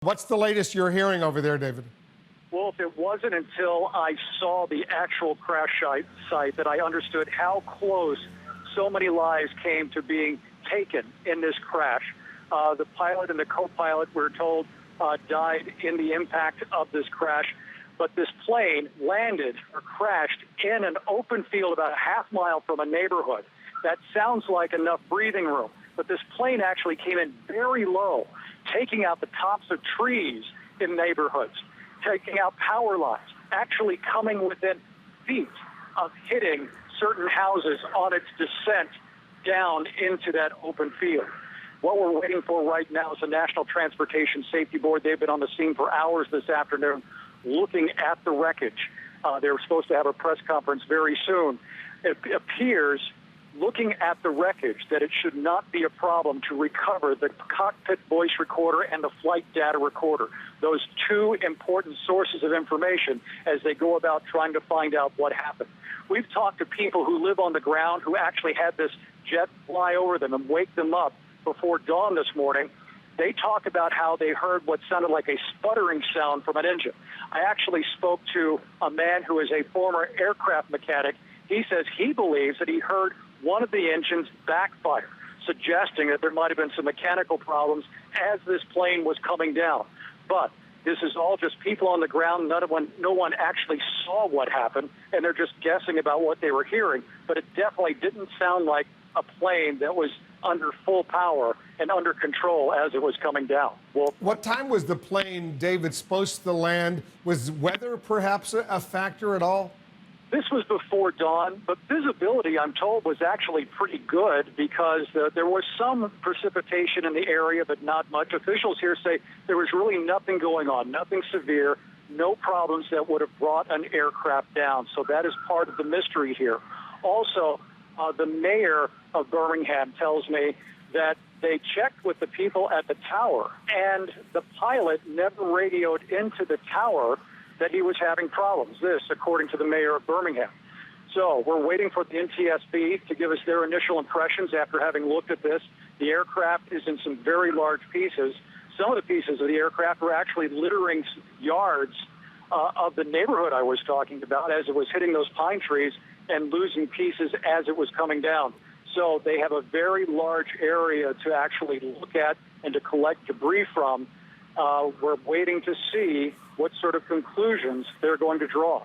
What's the latest you're hearing over there, David? Wolf, it wasn't until I saw the actual crash site that I understood how close so many lives came to being taken in this crash. The pilot and the co-pilot, we're told, died in the impact of this crash. But this plane landed or crashed in an open field about a half mile from a neighborhood. That sounds like enough breathing room. But this plane actually came in very low, taking out the tops of trees in neighborhoods, taking out power lines, actually coming within feet of hitting certain houses on its descent down into that open field. What we're waiting for right now is the National Transportation Safety Board. They've been on the scene for hours this afternoon looking at the wreckage. They were supposed to have a press conference very soon. It appears, looking at the wreckage, that it should not be a problem to recover the cockpit voice recorder and the flight data recorder, those two important sources of information as they go about trying to find out what happened. We've talked to people who live on the ground who actually had this jet fly over them and wake them up before dawn this morning. They talk about how they heard what sounded like a sputtering sound from an engine. I actually spoke to a man who is a former aircraft mechanic. He says he believes that he heard one of the engines backfire, suggesting that there might have been some mechanical problems as this plane was coming down. But this is all just people on the ground. No one actually saw what happened, and they're just guessing about what they were hearing. But it definitely didn't sound like a plane that was under full power and under control as it was coming down. Well, what time was the plane, David, supposed to land? Was weather perhaps a factor at all? This was before dawn, but visibility, I'm told, was actually pretty good because there was some precipitation in the area, but not much. Officials here say there was really nothing going on, nothing severe, no problems that would have brought an aircraft down. So that is part of the mystery here. Also, the mayor of Birmingham tells me that they checked with the people at the tower, and the pilot never radioed into the tower that he was having problems. This, according to the mayor of Birmingham. So we're waiting for the NTSB to give us their initial impressions after having looked at this. The aircraft is in some very large pieces. Some of the pieces of the aircraft were actually littering yards of the neighborhood I was talking about as it was hitting those pine trees and losing pieces as it was coming down. So they have a very large area to actually look at and to collect debris from. We're waiting to see what sort of conclusions they're going to draw.